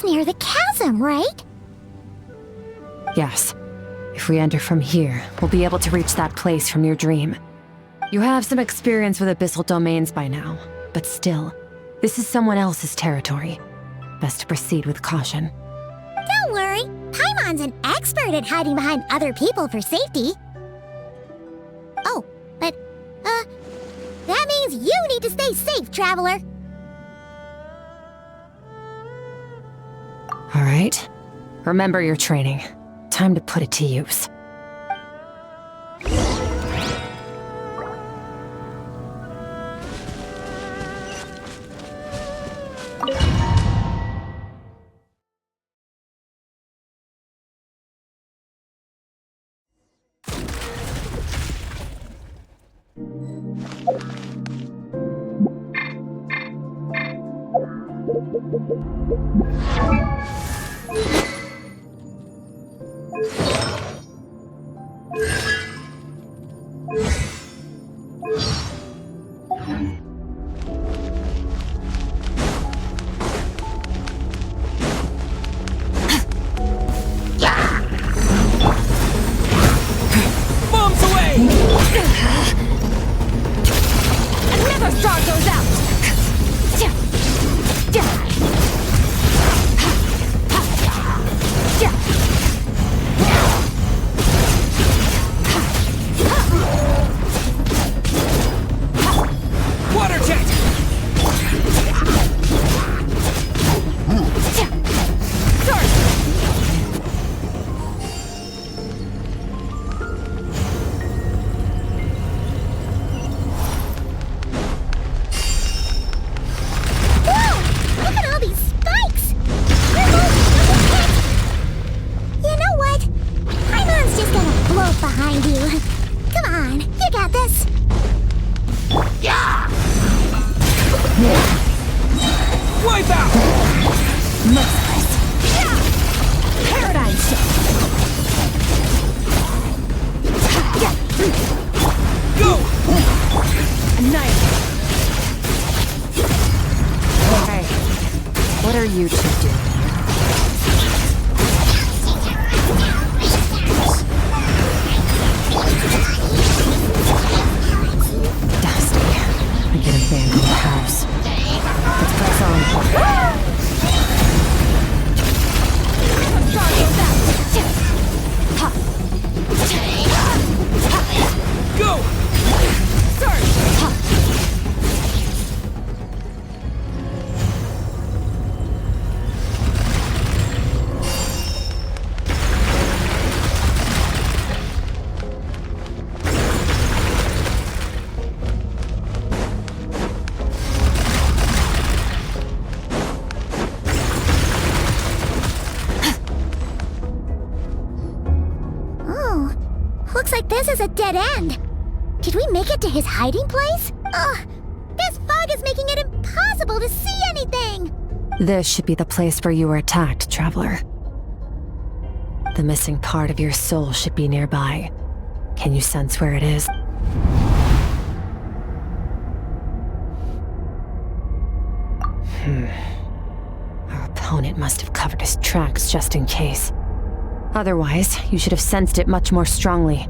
Near the chasm, right? Yes. If we enter from here, we'll be able to reach that place from your dream. You have some experience with abyssal domains by now, but still, this is someone else's territory. Best to proceed with caution. Don't worry, Paimon's an expert at hiding behind other people for safety. Oh, but, that means you need to stay safe, traveler. All right. Remember your training. Time to put it to use. This is a dead end. Did we make it to his hiding place? Ugh, this fog is making it impossible to see anything. This should be the place where you were attacked, traveler. The missing part of your soul should be nearby. Can you sense where it is? Our opponent must have covered his tracks just in case. Otherwise, you should have sensed it much more strongly.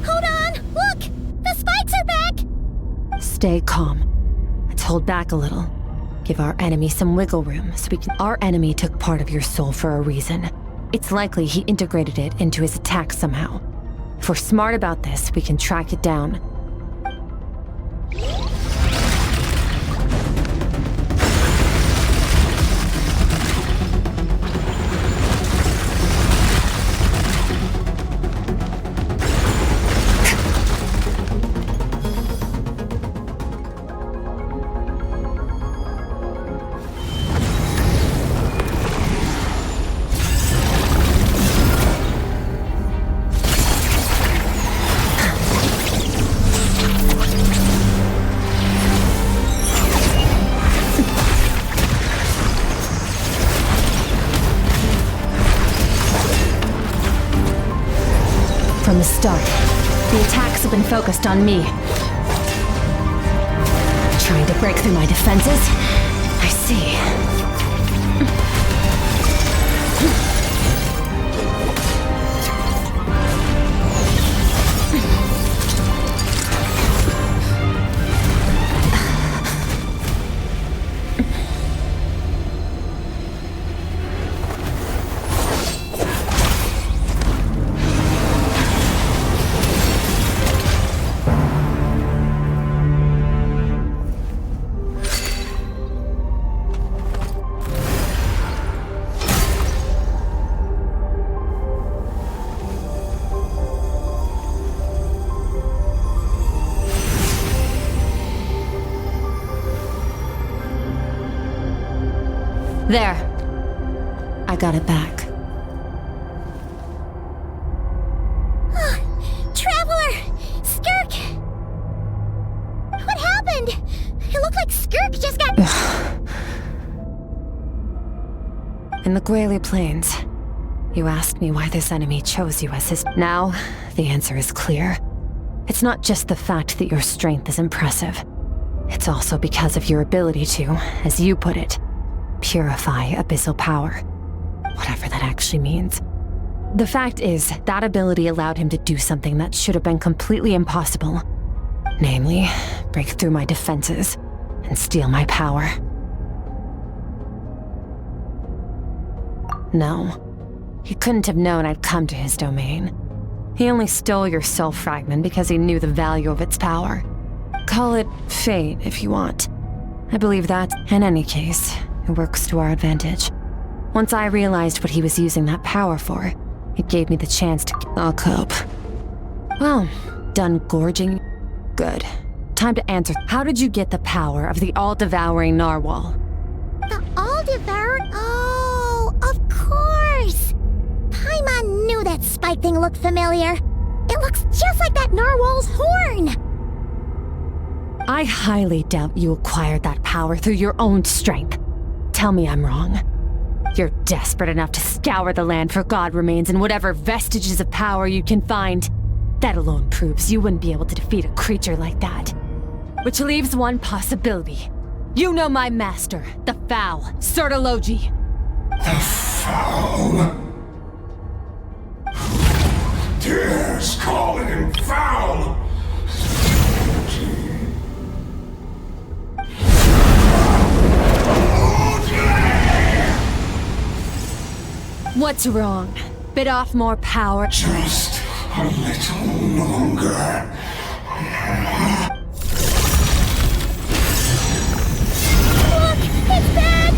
Hold on! Look! The spikes are back! Stay calm. Let's hold back a little. Give our enemy some wiggle room so we can— Our enemy took part of your soul for a reason. It's likely he integrated it into his attack somehow. If we're smart about this, we can track it down. From the start, the attacks have been focused on me. Trying to break through my defenses? I see. There. I got it back. Traveler! Skirk! What happened? It looked like Skirk just got... In the Gwali Plains, you asked me why this enemy chose you as his... Now, the answer is clear. It's not just the fact that your strength is impressive. It's also because of your ability to, as you put it, purify abyssal power. Whatever that actually means. The fact is, that ability allowed him to do something that should have been completely impossible. Namely, break through my defenses and steal my power. No, he couldn't have known I'd come to his domain. He only stole your soul fragment because he knew the value of its power. Call it fate if you want. I believe that, in any case, it works to our advantage. Once I realized what he was using that power for, it gave me the chance to... I'll cope. Well, done gorging? Good. Time to answer. How did you get the power of the all-devouring narwhal? The all-devouring... Oh, of course! Paimon knew that spike thing looked familiar. It looks just like that narwhal's horn! I highly doubt you acquired that power through your own strength. Tell me I'm wrong. You're desperate enough to scour the land for god remains and whatever vestiges of power you can find. That alone proves you wouldn't be able to defeat a creature like that. Which leaves one possibility. You know my master, the foul, Surtalogi. The foul? Who dares call him foul? What's wrong? Bit off more power? Just a little longer. Look! It's back!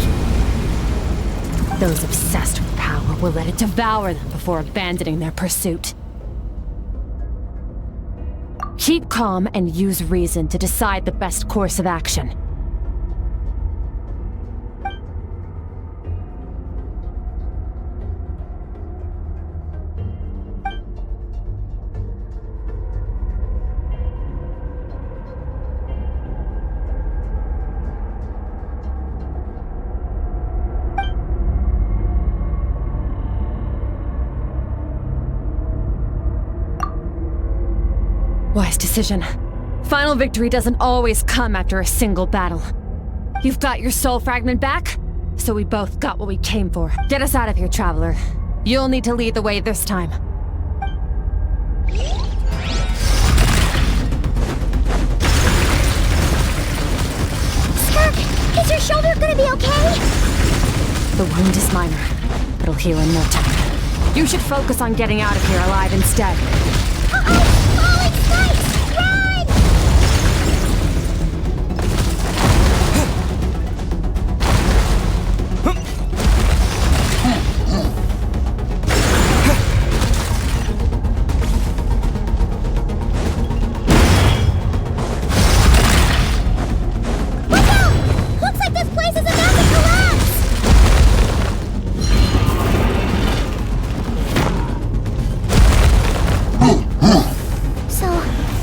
Those obsessed with power will let it devour them before abandoning their pursuit. Keep calm and use reason to decide the best course of action. Wise decision. Final victory doesn't always come after a single battle. You've got your soul fragment back, so we both got what we came for. Get us out of here, Traveler. You'll need to lead the way this time. Skirk, is your shoulder gonna be okay? The wound is minor. It'll heal in no time. You should focus on getting out of here alive instead. Uh-oh! Falling snipes! Run! Watch out! Looks like this place is about to collapse! So,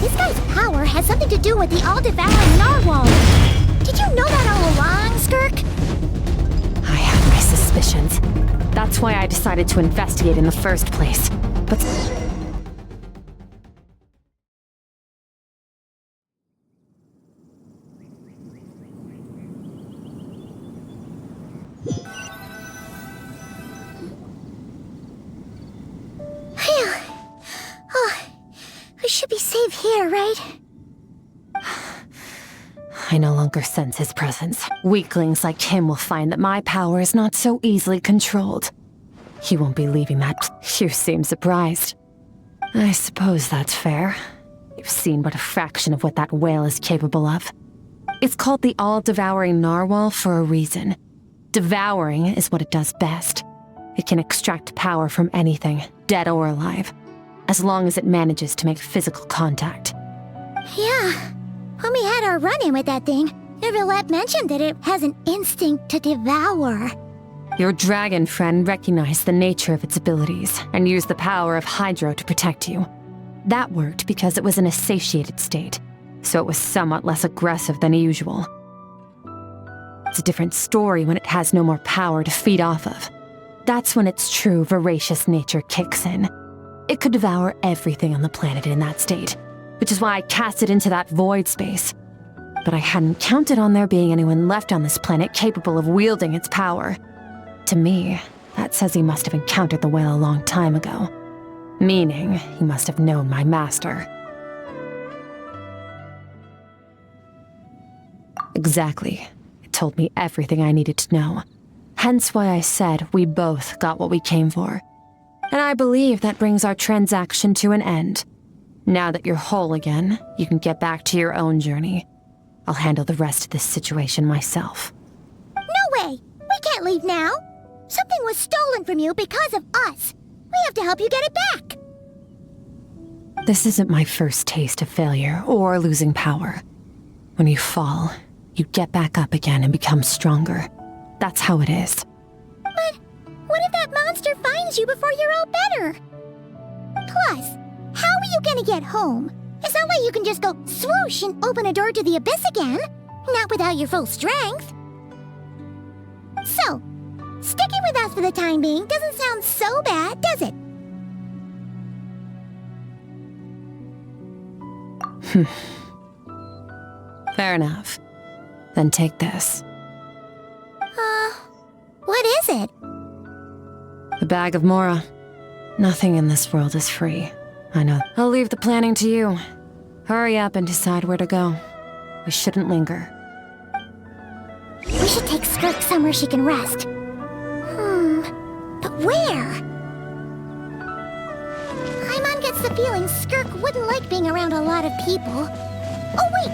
this guy's power has something to do with the all-devouring narwhal. Did you know that all along, Skirk? I had my suspicions. That's why I decided to investigate in the first place. But... Phew. Oh, we should be safe here, right? I no longer sense his presence. Weaklings like him will find that my power is not so easily controlled. He won't be leaving that. You seem surprised. I suppose that's fair. You've seen but a fraction of what that whale is capable of. It's called the all-devouring narwhal for a reason. Devouring is what it does best. It can extract power from anything, dead or alive, as long as it manages to make physical contact. Yeah. When we had our run-in with that thing, Rivulet mentioned that it has an instinct to devour. Your dragon friend recognized the nature of its abilities and used the power of Hydro to protect you. That worked because it was in a satiated state, so it was somewhat less aggressive than usual. It's a different story when it has no more power to feed off of. That's when its true voracious nature kicks in. It could devour everything on the planet in that state, which is why I cast it into that void space. But I hadn't counted on there being anyone left on this planet capable of wielding its power. To me, that says he must have encountered the whale a long time ago. Meaning, he must have known my master. Exactly. It told me everything I needed to know. Hence why I said we both got what we came for. And I believe that brings our transaction to an end. Now that you're whole again, you can get back to your own journey. I'll handle the rest of this situation myself. No way! We can't leave now! Something was stolen from you because of us! We have to help you get it back! This isn't my first taste of failure or losing power. When you fall, you get back up again and become stronger. That's how it is. But what if that monster finds you before you're all better? Plus, how are you gonna get home? It's not like you can just go swoosh and open a door to the abyss again. Not without your full strength. So, sticking with us for the time being doesn't sound so bad, does it? Fair enough. Then take this. What is it? The bag of Mora. Nothing in this world is free. I know. I'll leave the planning to you. Hurry up and decide where to go. We shouldn't linger. We should take Skirk somewhere she can rest. But where? Paimon gets the feeling Skirk wouldn't like being around a lot of people. Oh wait!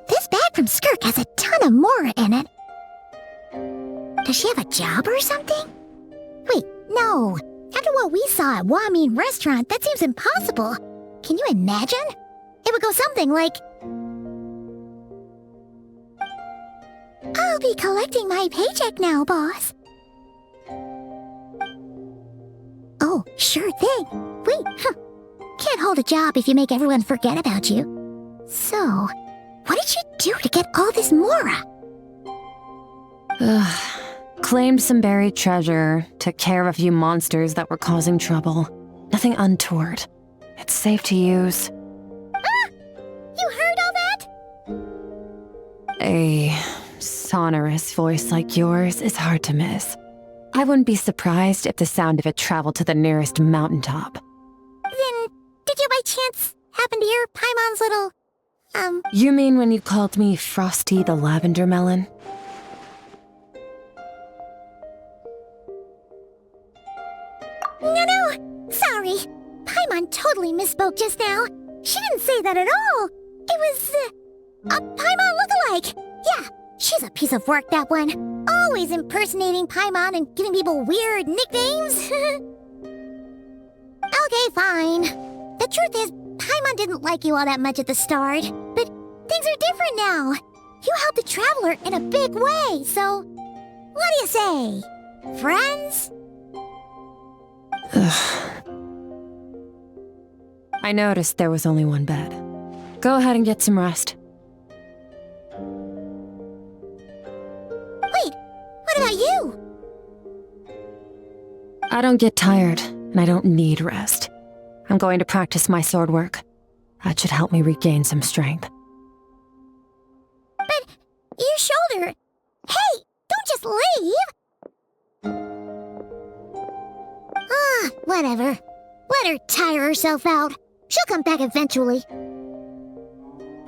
This bag from Skirk has a ton of Mora in it. Does she have a job or something? Wait, no. After what we saw at Wamin Restaurant, that seems impossible. Can you imagine? It would go something like... I'll be collecting my paycheck now, boss. Sure thing. Wait, can't hold a job if you make everyone forget about you. So, what did you do to get all this mora? Claimed some buried treasure, took care of a few monsters that were causing trouble. Nothing untoward. It's safe to use. Ah! You heard all that? A sonorous voice like yours is hard to miss. I wouldn't be surprised if the sound of it traveled to the nearest mountaintop. Then, did you by chance happen to hear Paimon's little, You mean when you called me Frosty the Lavender Melon? No, sorry. Paimon totally misspoke just now. She didn't say that at all. It was, a Paimon lookalike. Yeah, she's a piece of work, that one. Always impersonating Paimon and giving people weird nicknames. Okay, fine. The truth is, Paimon didn't like you all that much at the start, but things are different now. You helped the Traveler in a big way, so what do you say? Friends? I noticed there was only one bed. Go ahead and get some rest. Wait, what about you? I don't get tired, and I don't need rest. I'm going to practice my sword work. That should help me regain some strength. But your shoulder... Hey, don't just leave! Whatever. Let her tire herself out. She'll come back eventually.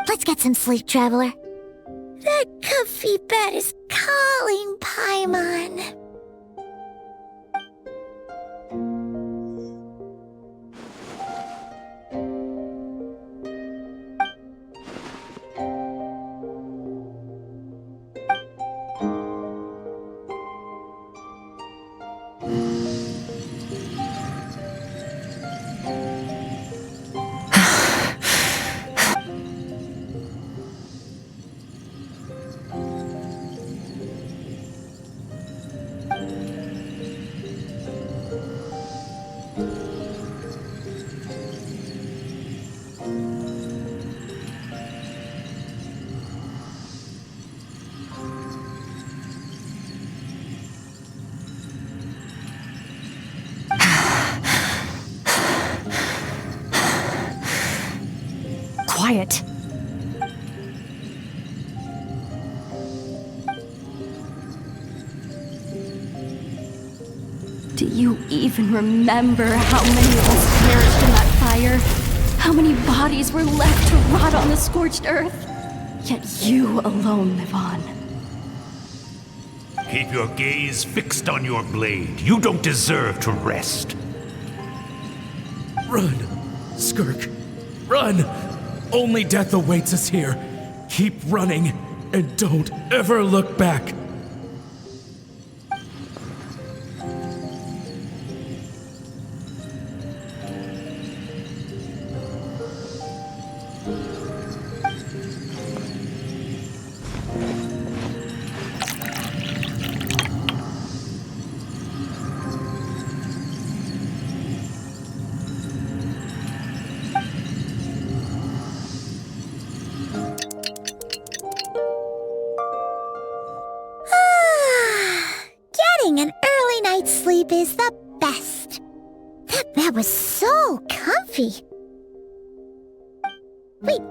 Let's get some sleep, Traveler. That comfy bed is calling, Paimon. Quiet. Do you even remember how many of us perished in that fire? How many bodies were left to rot on the scorched earth? Yet you alone live on. Keep your gaze fixed on your blade. You don't deserve to rest. Run, Skirk. Run! Only death awaits us here. Keep running, and don't ever look back. Getting an early night's sleep is the best. That bed was so comfy. Wait,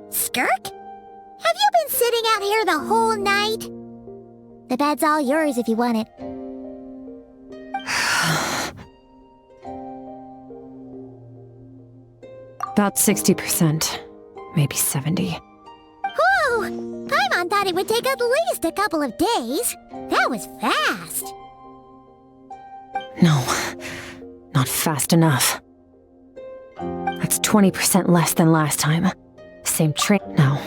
Skirk? Have you been sitting out here the whole night? The bed's all yours if you want it. About 60%, maybe 70. Whew! Paimon thought it would take at least a couple of days. That was fast. No, not fast enough. That's 20% less than last time. Same train. No,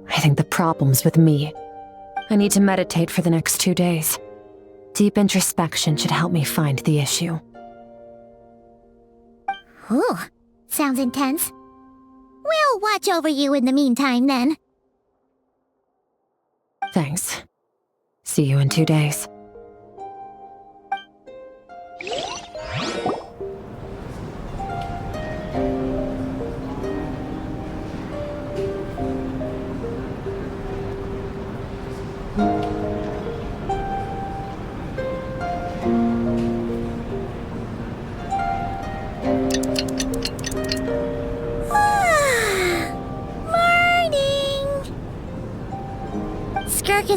I think the problem's with me. I need to meditate for the next 2 days. Deep introspection should help me find the issue. Ooh, sounds intense. We'll watch over you in the meantime, then. Thanks. See you in 2 days.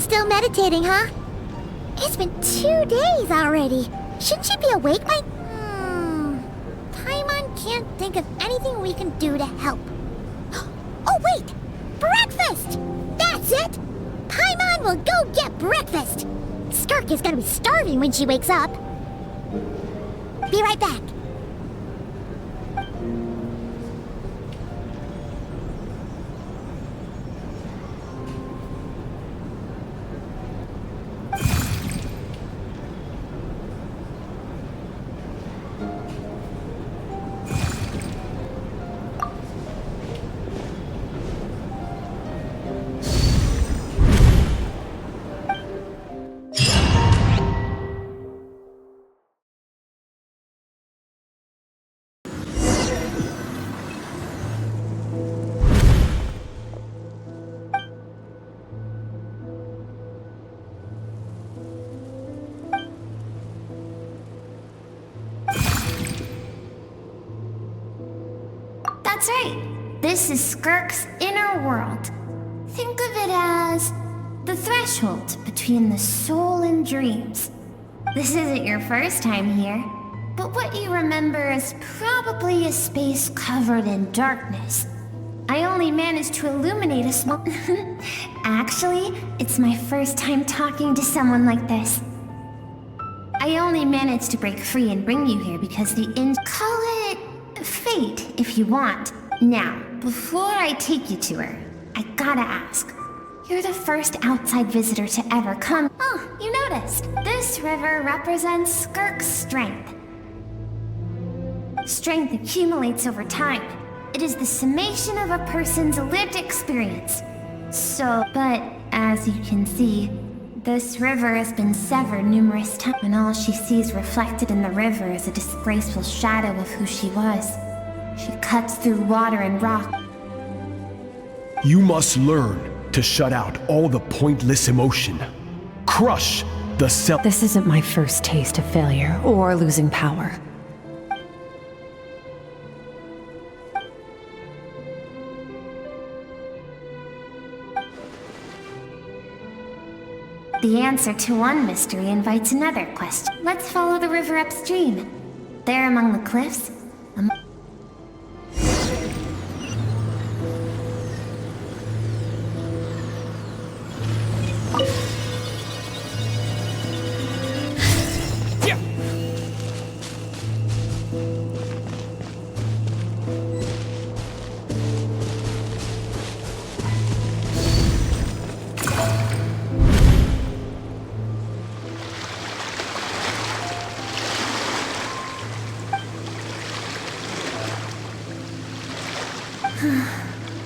Still meditating, huh? It's been 2 days already. Shouldn't she be awake by... Paimon can't think of anything we can do to help. Oh, wait! Breakfast! That's it! Paimon will go get breakfast! Skirk is gonna be starving when she wakes up. Be right back. That's right. This is Skirk's inner world. Think of it as the threshold between the soul and dreams. This isn't your first time here, but what you remember is probably a space covered in darkness. I only managed to illuminate a small... Actually, it's my first time talking to someone like this. I only managed to break free and bring you here because Call it fate, if you want. Now, before I take you to her, I gotta ask. You're the first outside visitor to ever come. Oh, you noticed. This river represents Skirk's strength. Strength accumulates over time. It is the summation of a person's lived experience. But as you can see, this river has been severed numerous times, and all she sees reflected in the river is a disgraceful shadow of who she was. She cuts through water and rock. You must learn to shut out all the pointless emotion. Crush the self. This isn't my first taste of failure or losing power. The answer to one mystery invites another question. Let's follow the river upstream. There among the cliffs,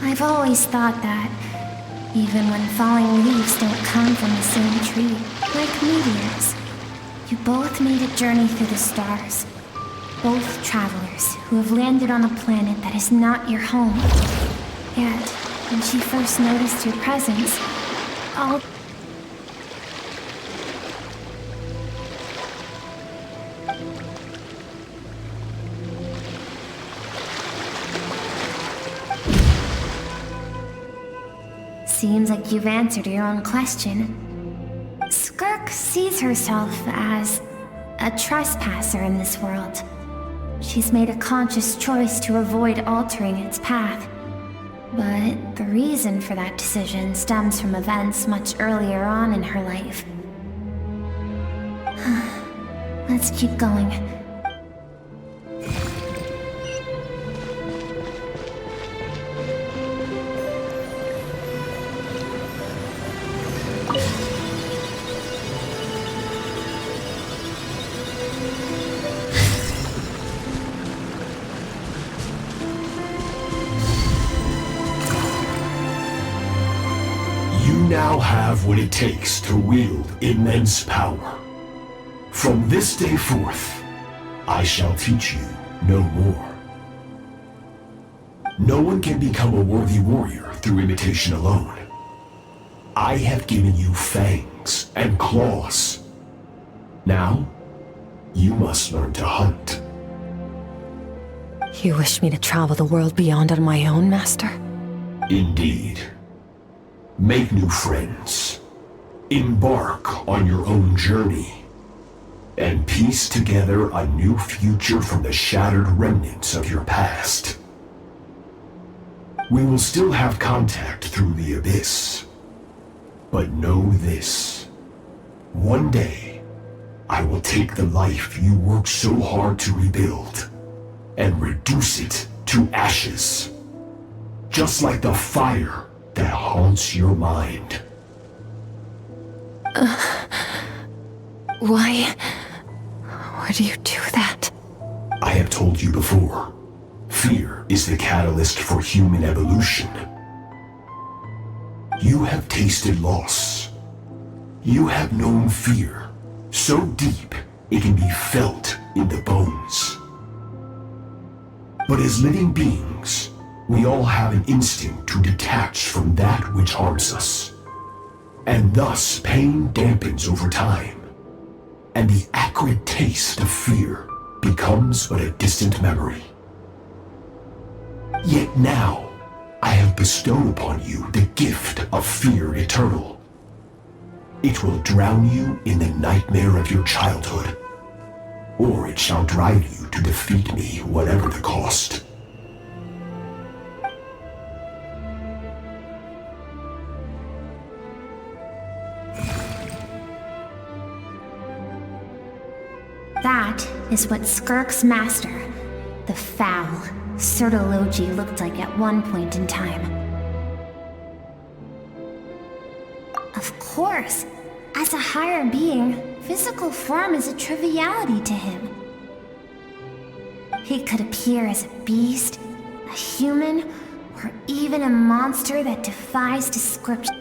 I've always thought that, even when falling leaves don't come from the same tree, like meteors, you both made a journey through the stars. Both travelers who have landed on a planet that is not your home. Yet, when she first noticed your presence, all... Seems like you've answered your own question. Skirk sees herself as a trespasser in this world. She's made a conscious choice to avoid altering its path. But the reason for that decision stems from events much earlier on in her life. Let's keep going. Now have what it takes to wield immense power. From this day forth, I shall teach you no more. No one can become a worthy warrior through imitation alone. I have given you fangs and claws. Now, you must learn to hunt. You wish me to travel the world beyond on my own, Master? Indeed. Make new friends. Embark on your own journey and piece together a new future from the shattered remnants of your past. We will still have contact through the abyss, but know this. One day, I will take the life you worked so hard to rebuild and reduce it to ashes, just like the fire that haunts your mind. Why would you do that? I have told you before, fear is the catalyst for human evolution. You have tasted loss. You have known fear so deep it can be felt in the bones. But as living beings, we all have an instinct to detach from that which harms us. And thus pain dampens over time, and the acrid taste of fear becomes but a distant memory. Yet now, I have bestowed upon you the gift of fear eternal. It will drown you in the nightmare of your childhood, or it shall drive you to defeat me, whatever the cost. That is what Skirk's master, the foul Surtalogi, looked like at one point in time. Of course, as a higher being, physical form is a triviality to him. He could appear as a beast, a human, or even a monster that defies description.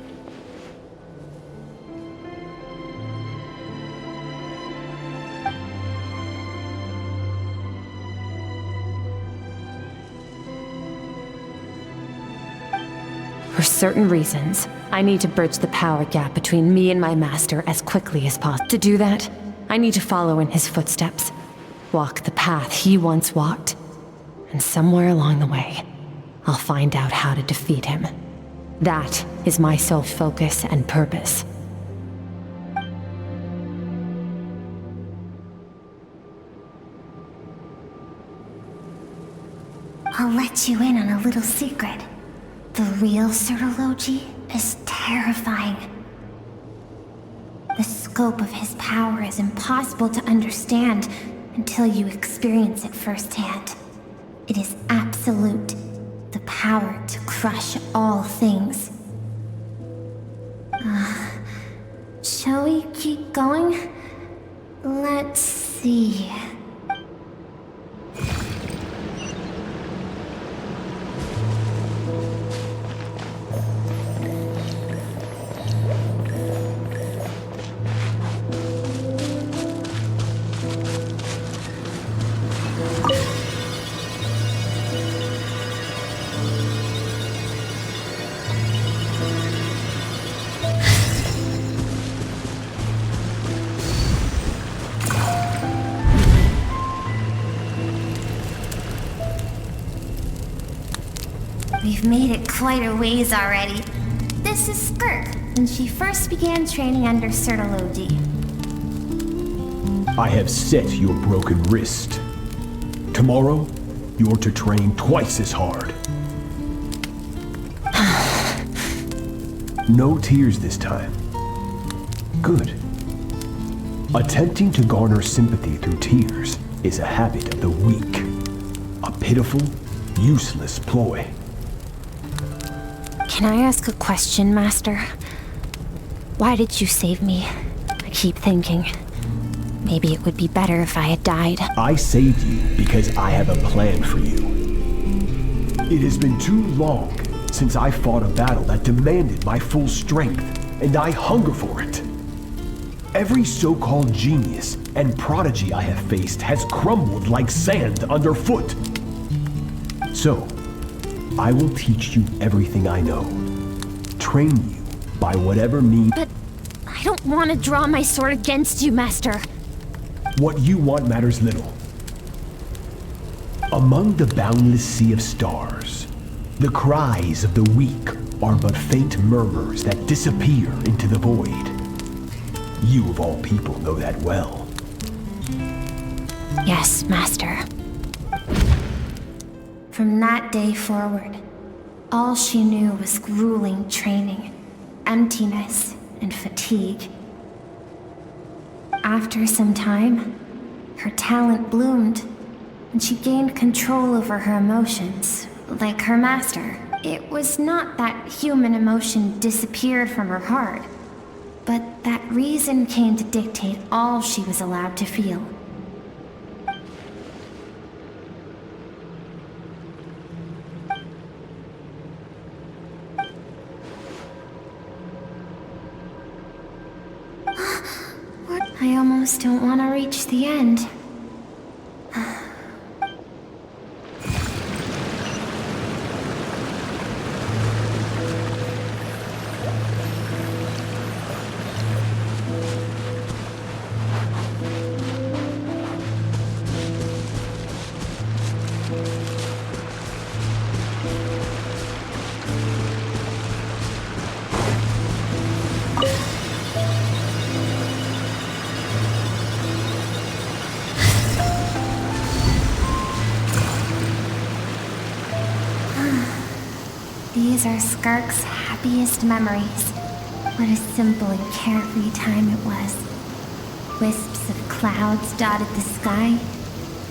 For certain reasons, I need to bridge the power gap between me and my master as quickly as possible. To do that, I need to follow in his footsteps, walk the path he once walked, and somewhere along the way, I'll find out how to defeat him. That is my sole focus and purpose. I'll let you in on a little secret. The real Surtalogi is terrifying. The scope of his power is impossible to understand until you experience it firsthand. It is absolute, the power to crush all things. Shall we keep going? Let's see. We've made it quite a ways already. This is Skirk, and she first began training under Surtalogi. I have set your broken wrist. Tomorrow, you're to train twice as hard. No tears this time. Good. Attempting to garner sympathy through tears is a habit of the weak. A pitiful, useless ploy. Can I ask a question, Master? Why did you save me? I keep thinking, maybe it would be better if I had died. I saved you because I have a plan for you. It has been too long since I fought a battle that demanded my full strength, and I hunger for it. Every so-called genius and prodigy I have faced has crumbled like sand underfoot. So, I will teach you everything I know. Train you by whatever means. But I don't want to draw my sword against you, Master. What you want matters little. Among the boundless sea of stars, the cries of the weak are but faint murmurs that disappear into the void. You of all people know that well. Yes, Master. From that day forward, all she knew was grueling training, emptiness, and fatigue. After some time, her talent bloomed, and she gained control over her emotions, like her master. It was not that human emotion disappeared from her heart, but that reason came to dictate all she was allowed to feel. I almost don't want to reach the end. These are Skirk's happiest memories. What a simple and carefree time it was. Wisps of clouds dotted the sky.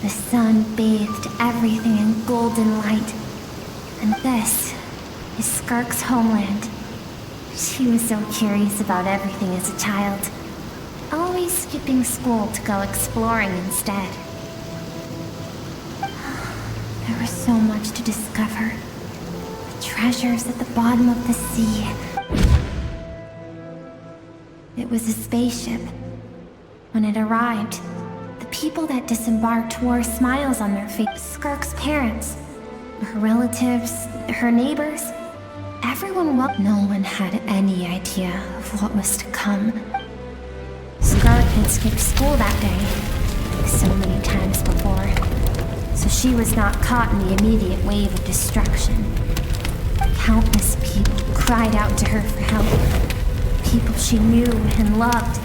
The sun bathed everything in golden light. And this is Skirk's homeland. She was so curious about everything as a child, always skipping school to go exploring instead. There was so much to discover. Treasures at the bottom of the sea. It was a spaceship. When it arrived, the people that disembarked wore smiles on their faces. Skirk's parents, her relatives, her neighbors, everyone no one had any idea of what was to come. Skirk had skipped school that day, like so many times before, so she was not caught in the immediate wave of destruction. Countless people cried out to her for help. People she knew and loved.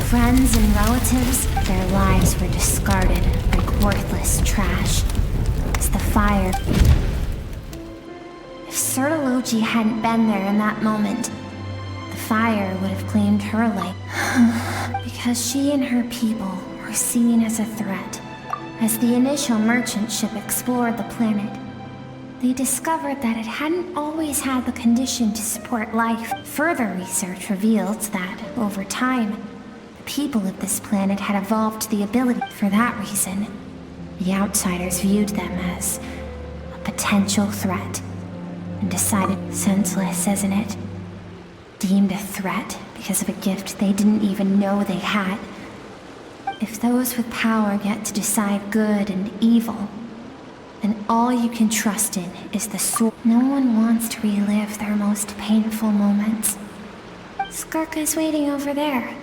Friends and relatives, their lives were discarded like worthless trash. As the fire... If Surtalogi hadn't been there in that moment, the fire would have claimed her life. Because she and her people were seen as a threat. As the initial merchant ship explored the planet, they discovered that it hadn't always had the condition to support life. Further research revealed that, over time, the people of this planet had evolved the ability. For that reason, the outsiders viewed them as a potential threat, and decided, senseless, isn't it? Deemed a threat because of a gift they didn't even know they had. If those with power get to decide good and evil, and all you can trust in is the sword. No one wants to relive their most painful moments. Skirk is waiting over there.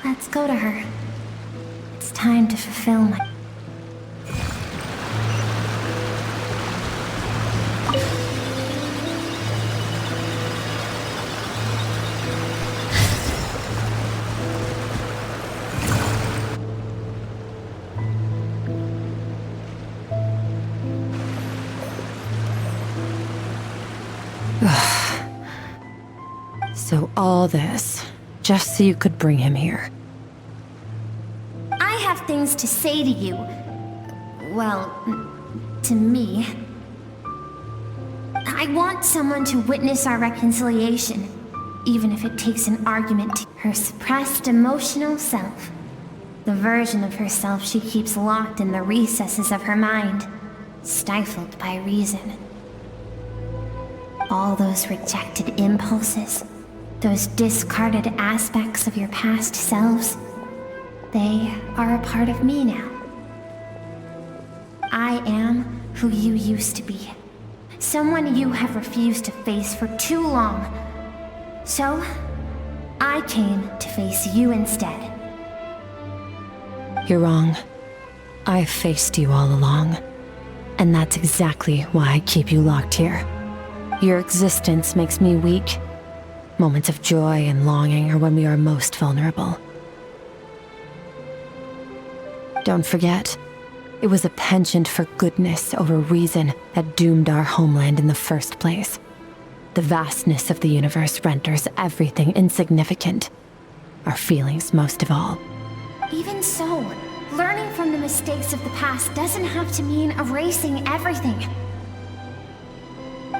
Let's go to her. It's time to fulfill my... So all this, just so you could bring him here. I have things to say to you. Well, to me. I want someone to witness our reconciliation, even if it takes an argument to her suppressed emotional self. The version of herself she keeps locked in the recesses of her mind, stifled by reason. All those rejected impulses, those discarded aspects of your past selves, they are a part of me now. I am who you used to be. Someone you have refused to face for too long. So, I came to face you instead. You're wrong. I've faced you all along. And that's exactly why I keep you locked here. Your existence makes me weak. Moments of joy and longing are when we are most vulnerable. Don't forget, it was a penchant for goodness over reason that doomed our homeland in the first place. The vastness of the universe renders everything insignificant. Our feelings most of all. Even so, learning from the mistakes of the past doesn't have to mean erasing everything.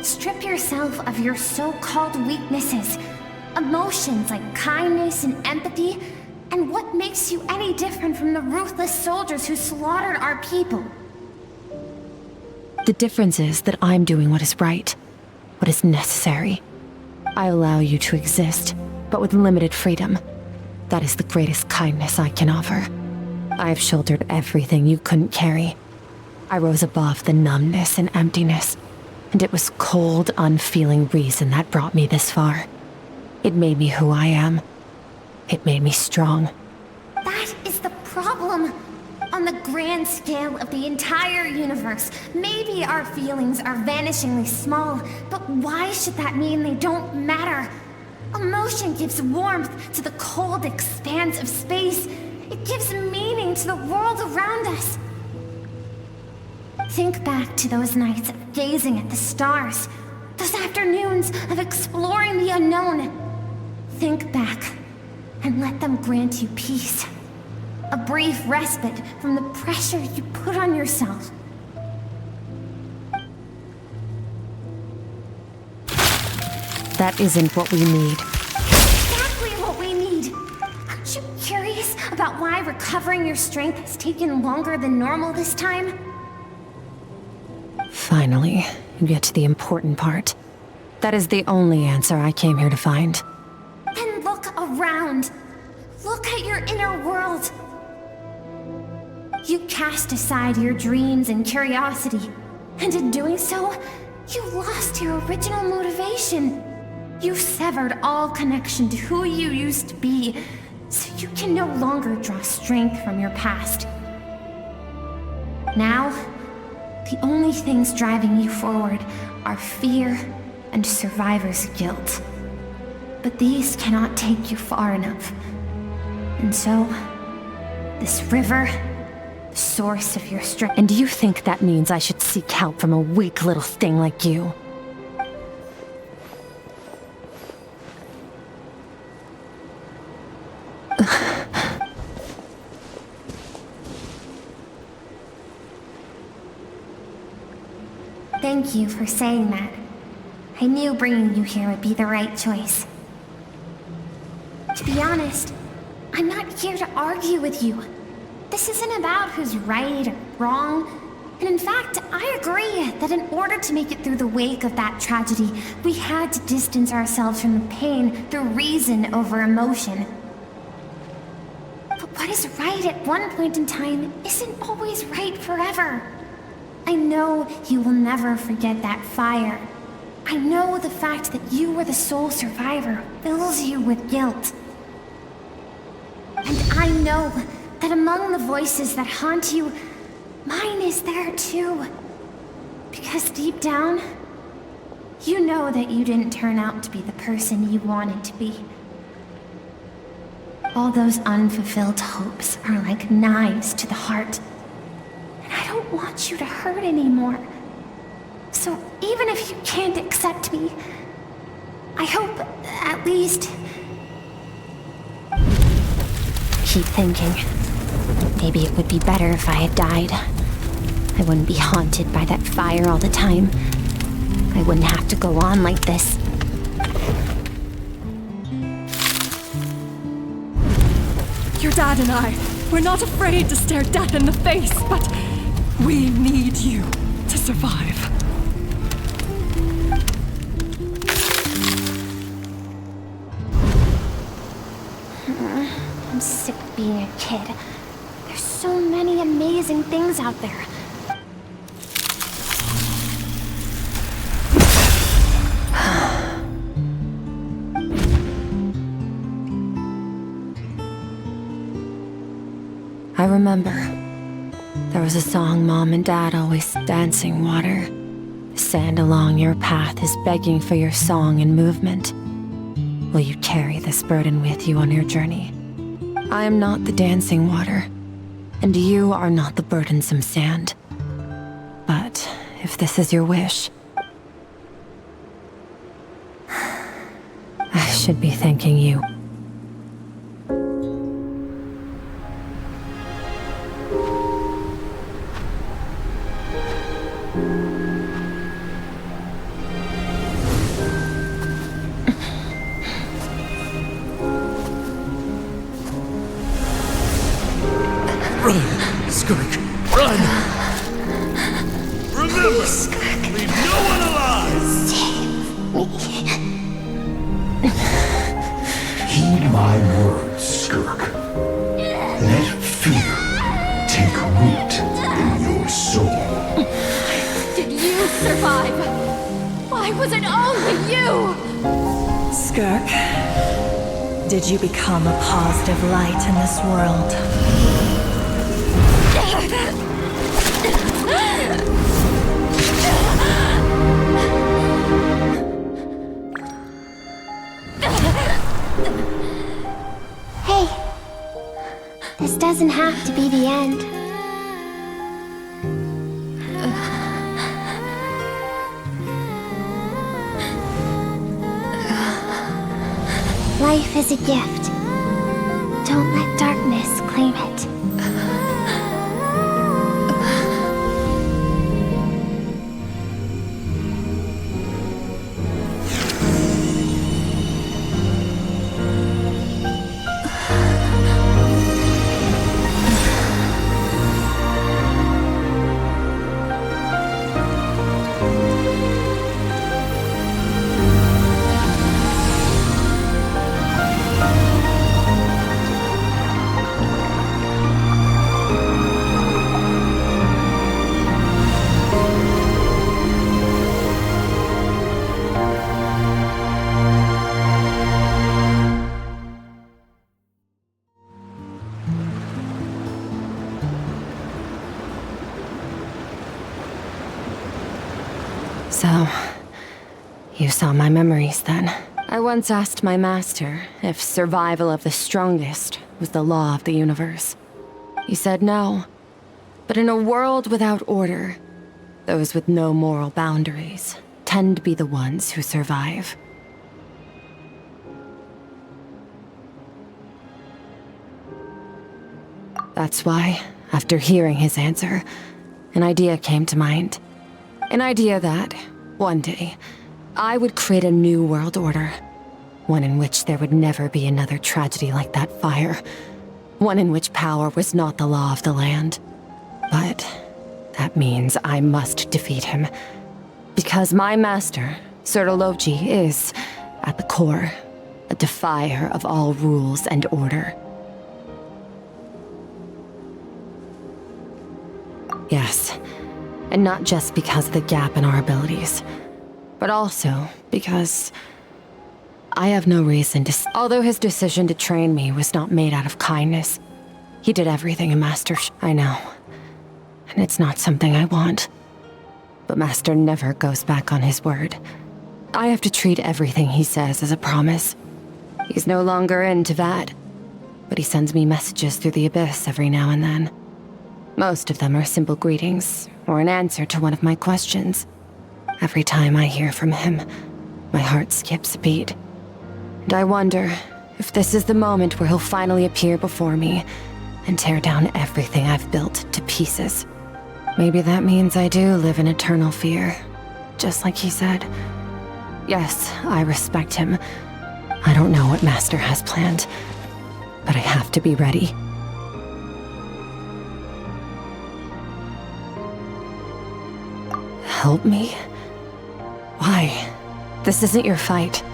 Strip yourself of your so-called weaknesses, emotions like kindness and empathy, and what makes you any different from the ruthless soldiers who slaughtered our people? The difference is that I'm doing what is right, what is necessary. I allow you to exist, but with limited freedom. That is the greatest kindness I can offer. I have shouldered everything you couldn't carry. I rose above the numbness and emptiness, and it was cold, unfeeling reason that brought me this far. It made me who I am. It made me strong. That is the problem. On the grand scale of the entire universe, maybe our feelings are vanishingly small, but why should that mean they don't matter? Emotion gives warmth to the cold expanse of space. It gives meaning to the world around us. Think back to those nights of gazing at the stars, those afternoons of exploring the unknown. Think back and let them grant you peace. A brief respite from the pressure you put on yourself. That isn't what we need. Exactly what we need. Aren't you curious about why recovering your strength has taken longer than normal this time? Finally, you get to the important part. That is the only answer I came here to find. Then look around. Look at your inner world. You cast aside your dreams and curiosity, and in doing so, you lost your original motivation. You severed all connection to who you used to be, so you can no longer draw strength from your past. Now, the only things driving you forward are fear and survivor's guilt. But these cannot take you far enough. And so, this river, the source of your strength. And do you think that means I should seek help from a weak little thing like you? Thank you for saying that. I knew bringing you here would be the right choice. To be honest, I'm not here to argue with you. This isn't about who's right or wrong. And in fact, I agree that in order to make it through the wake of that tragedy, we had to distance ourselves from the pain through reason over emotion. But what is right at one point in time isn't always right forever. I know you will never forget that fire. I know the fact that you were the sole survivor fills you with guilt. And I know that among the voices that haunt you, mine is there too. Because deep down, you know that you didn't turn out to be the person you wanted to be. All those unfulfilled hopes are like knives to the heart. And I don't want you to hurt anymore. So even if you can't accept me, I hope, at least... Keep thinking. Maybe it would be better if I had died. I wouldn't be haunted by that fire all the time. I wouldn't have to go on like this. Your dad and I, we're not afraid to stare death in the face, but we need you to survive. I'm sick of being a kid. There's so many amazing things out there. I remember. There was a song Mom and Dad always dancing water. The sand along your path is begging for your song and movement. Will you carry this burden with you on your journey? I am not the dancing water. And you are not the burdensome sand. But if this is your wish, I should be thanking you. Run, Skirk, run! Remember, leave no one alive! Heed my words, Skirk. Let fear take root in your soul. Did you survive? Why was it only you? Skirk, did you become a positive light in this world? Hey, this doesn't have to be the end. Life is a gift. Don't let darkness claim it. So, you saw my memories then. I once asked my master if survival of the strongest was the law of the universe. He said no. But in a world without order, those with no moral boundaries tend to be the ones who survive. That's why, after hearing his answer, an idea came to mind. An idea that, one day, I would create a new world order. One in which there would never be another tragedy like that fire. One in which power was not the law of the land. But that means I must defeat him. Because my master, Surtalogi, is, at the core, a defier of all rules and order. Yes. And not just because of the gap in our abilities, but also because I have no reason to... Although his decision to train me was not made out of kindness, he did everything a master I know. And it's not something I want. But Master never goes back on his word. I have to treat everything he says as a promise. He's no longer into that, but he sends me messages through the abyss every now and then. Most of them are simple greetings, or an answer to one of my questions. Every time I hear from him, my heart skips a beat. And I wonder if this is the moment where he'll finally appear before me and tear down everything I've built to pieces. Maybe that means I do live in eternal fear, just like he said. Yes, I respect him. I don't know what Master has planned, but I have to be ready. Help me? Why? This isn't your fight.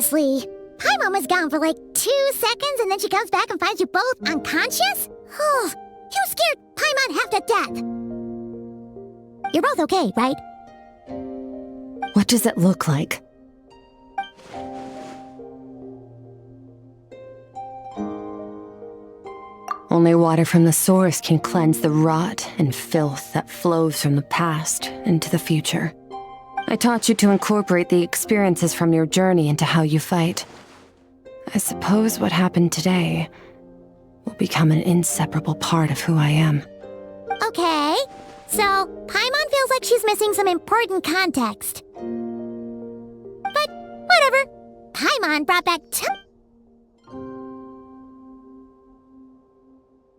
Seriously? Paimon was gone for like 2 seconds and then she comes back and finds you both unconscious? Oh, you scared Paimon half to death. You're both okay, right? What does it look like? Only water from the source can cleanse the rot and filth that flows from the past into the future. I taught you to incorporate the experiences from your journey into how you fight. I suppose what happened today will become an inseparable part of who I am. Okay, so Paimon feels like she's missing some important context. But whatever. Paimon brought back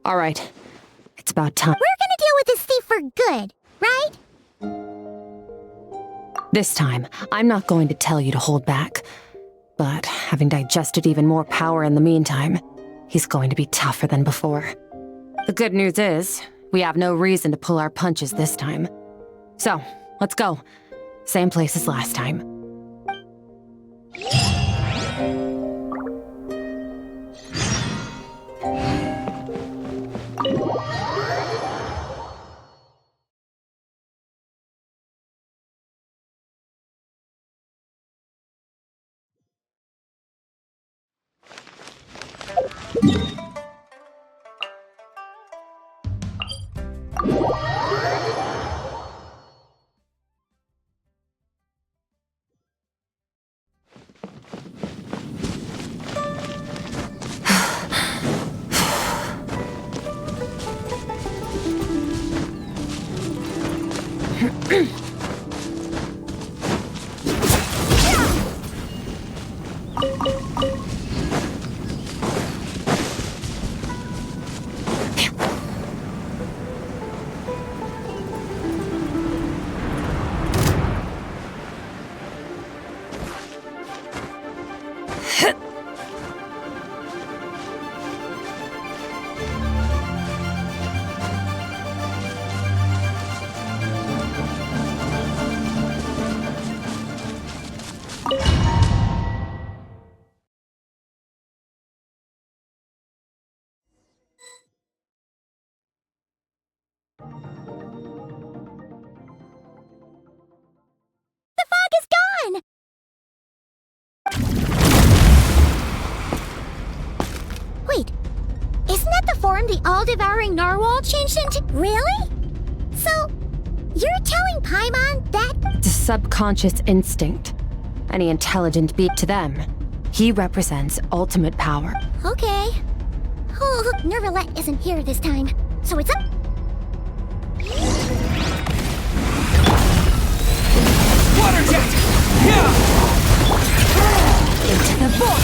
All right, it's about time. We're gonna deal with this thief for good, right? This time, I'm not going to tell you to hold back. But having digested even more power in the meantime, he's going to be tougher than before. The good news is, we have no reason to pull our punches this time. So, let's go. Same place as last time. Wait, isn't that the form the all-devouring narwhal changed into? Really? So, you're telling Paimon that? It's a subconscious instinct. Any intelligent being to them, he represents ultimate power. Okay. Oh, Nervalette isn't here this time, so it's up. Water jet! Yeah! Into the void!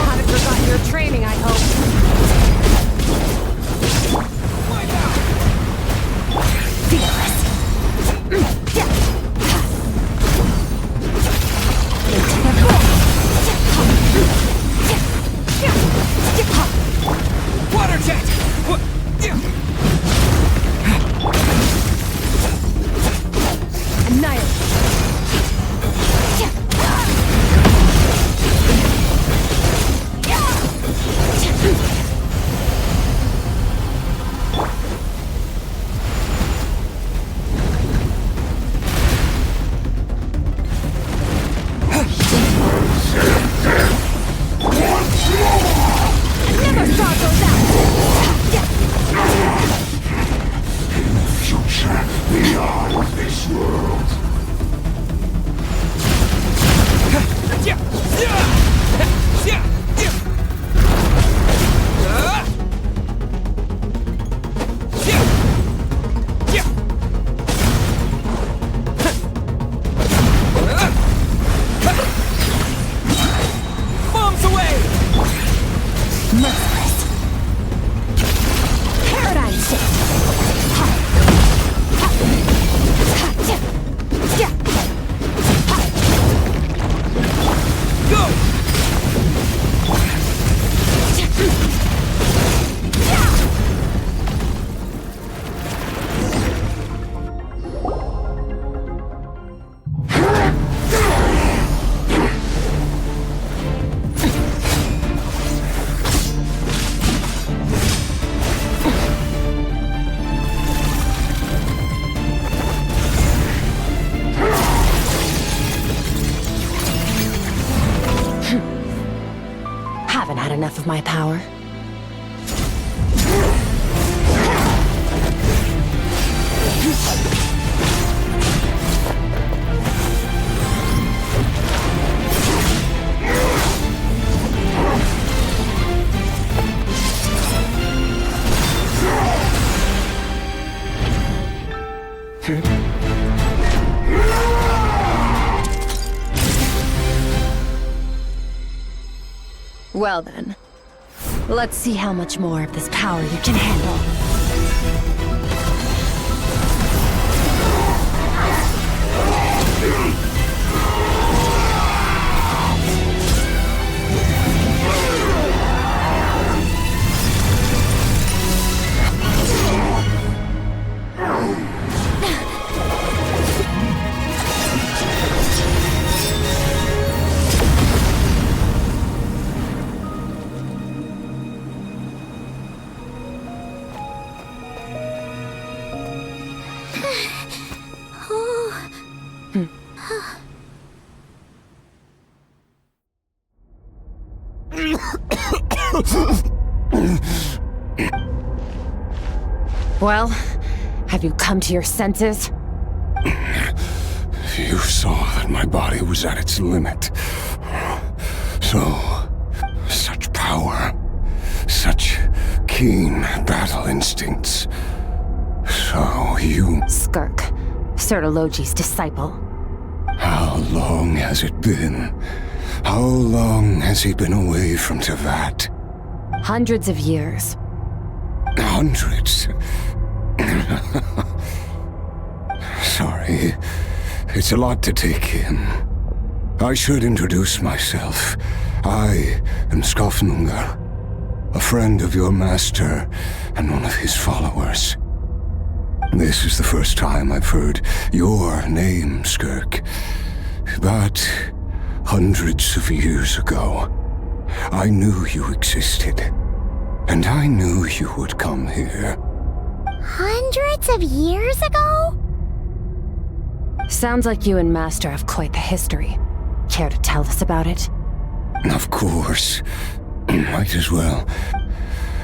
Haven't forgotten your training, I hope. my power. Well then, let's see how much more of this power you can handle. Well, have you come to your senses? You saw that my body was at its limit. So, such power, such keen battle instincts. So you... Skirk, Surtalogi's disciple. How long has it been? How long has he been away from Tevat? Hundreds of years. Hundreds? Sorry, it's a lot to take in. I should introduce myself. I am Skirk, a friend of your master and one of his followers. This is the first time I've heard your name, Skirk. But hundreds of years ago, I knew you existed. And I knew you would come here. Hundreds of years ago? Sounds like you and Master have quite the history. Care to tell us about it? Of course. Might as well.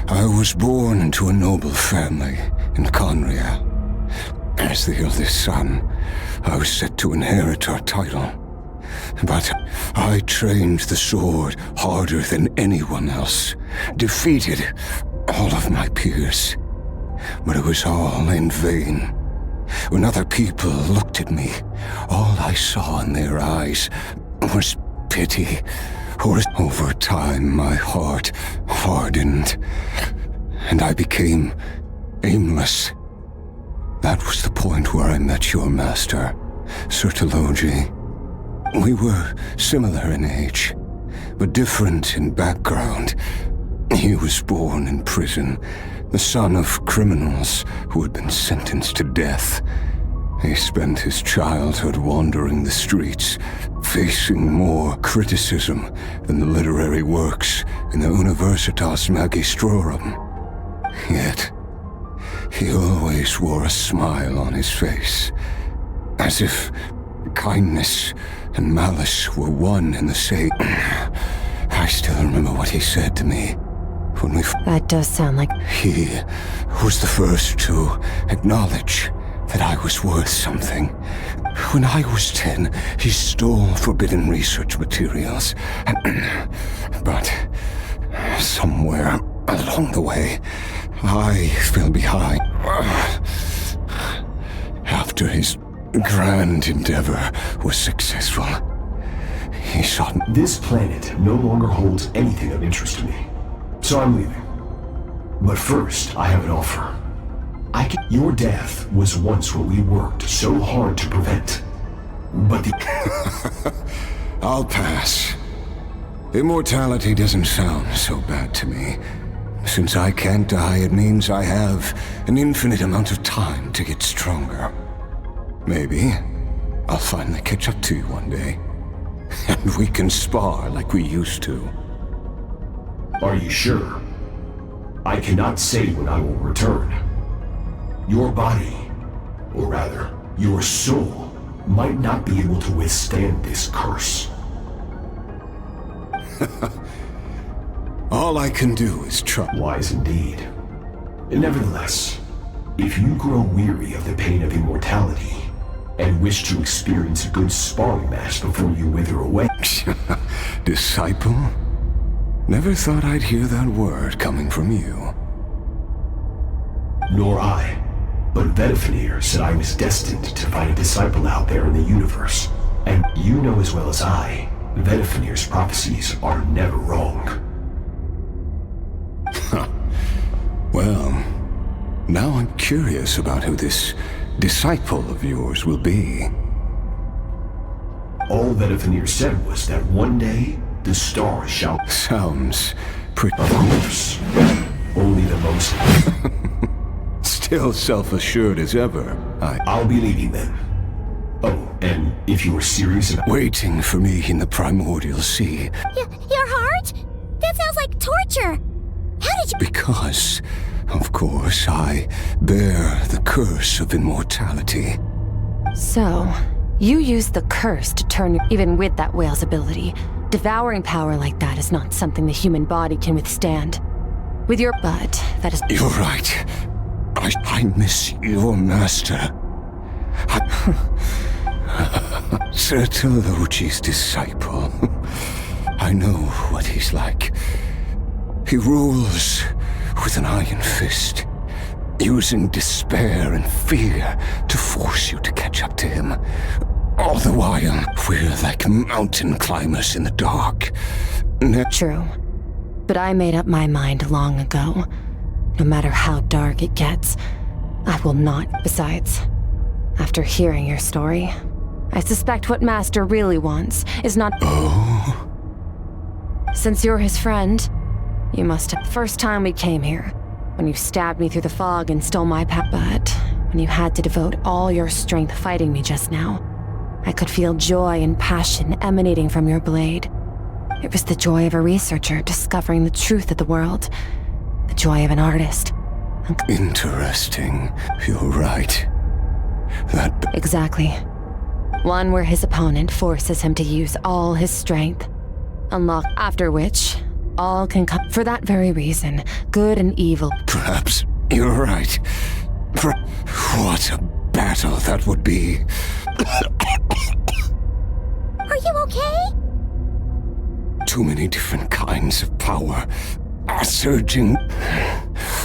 I was born into a noble family in Conria. As the eldest son, I was set to inherit our title. But I trained the sword harder than anyone else, defeated all of my peers. But it was all in vain. When other people looked at me, all I saw in their eyes was pity. Over time, my heart hardened, and I became aimless. That was the point where I met your master, Surtalogi. We were similar in age, but different in background. He was born in prison, the son of criminals who had been sentenced to death. He spent his childhood wandering the streets, facing more criticism than the literary works in the Universitas Magistrorum. Yet, he always wore a smile on his face, as if kindness and malice were one and the same. I still remember what he said to me when we... That does sound like... He was the first to acknowledge that I was worth something. When I was 10, he stole forbidden research materials. But somewhere along the way, I fell behind. After his grand endeavor was successful, he sought... This planet no longer holds anything of interest to me, so I'm leaving. But first, I have an offer. Your death was once what we worked so hard to prevent. But the... I'll pass. Immortality doesn't sound so bad to me. Since I can't die, it means I have an infinite amount of time to get stronger. Maybe I'll finally catch up to you one day, and we can spar like we used to. Are you sure? I cannot say when I will return. Your body, or rather, your soul, might not be able to withstand this curse. All All I can do is try. Wise indeed. Nevertheless, if you grow weary of the pain of immortality, and wish to experience a good sparring match before you wither away... Disciple? Never thought I'd hear that word coming from you. Nor I. But Devenir said I was destined to find a disciple out there in the universe. And you know as well as I, Devenir's prophecies are never wrong. Well, now I'm curious about who this disciple of yours will be. All Devenir said was that one day, the stars shall... Sounds pretty... Of course. Only the most... Still self-assured as ever. I'll be leaving then. Oh, and if you were serious about... Waiting for me in the primordial sea. Your heart? That sounds like torture. How did you... Because, of course, I bear the curse of immortality. So, you used the curse to turn... Even with that whale's ability, devouring power like that is not something the human body can withstand. With your butt, that is... You're right. I miss your master. Surtalogi's disciple. I know what he's like. He rules with an iron fist, using despair and fear to force you to catch up to him. All the while, we're like mountain climbers in the dark. True. But I made up my mind long ago. No matter how dark it gets, I will not. Besides, after hearing your story, I suspect what Master really wants is not... Oh? Since you're his friend, you must have... First time we came here, when you stabbed me through the fog and stole my But when you had to devote all your strength fighting me just now, I could feel joy and passion emanating from your blade. It was the joy of a researcher discovering the truth of the world. The joy of an artist. Interesting. You're right. Exactly. One where his opponent forces him to use all his strength. Unlock, after which, all can come. For that very reason, good and evil. Perhaps you're right. What a battle that would be. Are you okay? Too many different kinds of power are surging.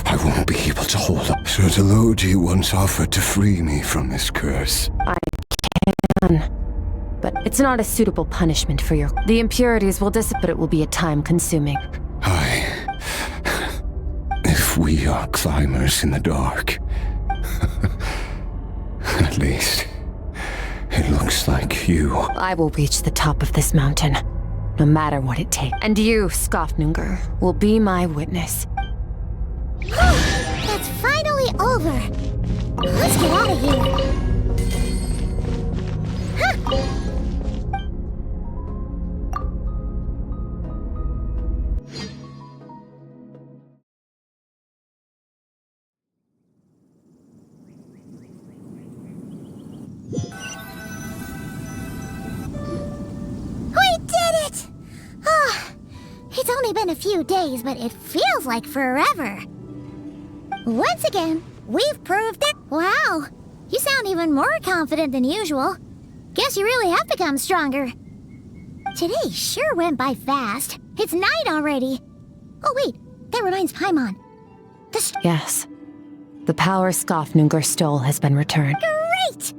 I won't be able to hold up. Surtalogi once offered to free me from this curse. I can, but it's not a suitable punishment for your... The impurities will dissipate, but it will be a time-consuming. If we are climbers in the dark, at least, it looks like you... I will reach the top of this mountain, no matter what it takes. And you, Skirk, will be my witness. That's finally over. Let's get out of here. We did it! It's only been a few days, but it feels like forever. Once again, we've proved that... Wow, you sound even more confident than usual. Guess you really have become stronger. Today sure went by fast. It's night already. Oh wait, that reminds Paimon. Yes. The power Skirk stole has been returned. Great!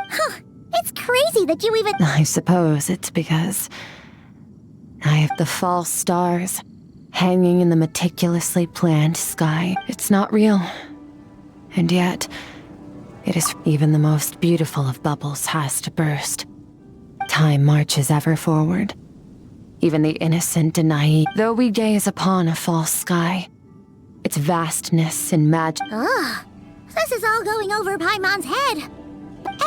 Huh, it's crazy that you even... I suppose it's because I have the false stars hanging in the meticulously planned sky. It's not real. And yet, it is. Even the most beautiful of bubbles has to burst. Time marches ever forward. Even the innocent and naive. Though we gaze upon a false sky, its vastness and magic. Ugh, this is all going over Paimon's head.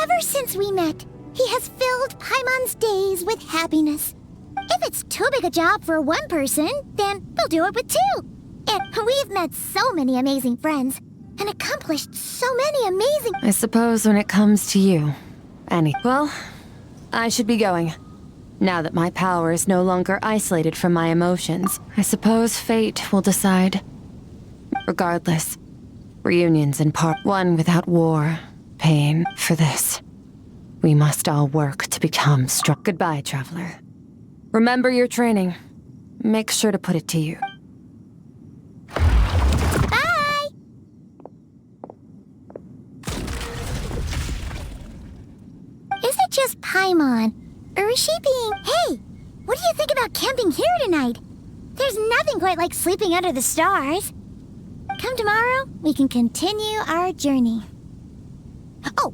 Ever since we met, he has filled Paimon's days with happiness. If it's too big a job for one person, then we'll do it with two. And we've met so many amazing friends and accomplished so many amazing... I suppose when it comes to you, Well, I should be going. Now that my power is no longer isolated from my emotions, I suppose fate will decide. Regardless, reunions in part one without war, pain. For this, we must all work to become strong. Goodbye, traveler. Remember your training. Make sure to put it to you. Bye! Is it just Paimon? Or is she being... Hey! What do you think about camping here tonight? There's nothing quite like sleeping under the stars. Come tomorrow, we can continue our journey. Oh!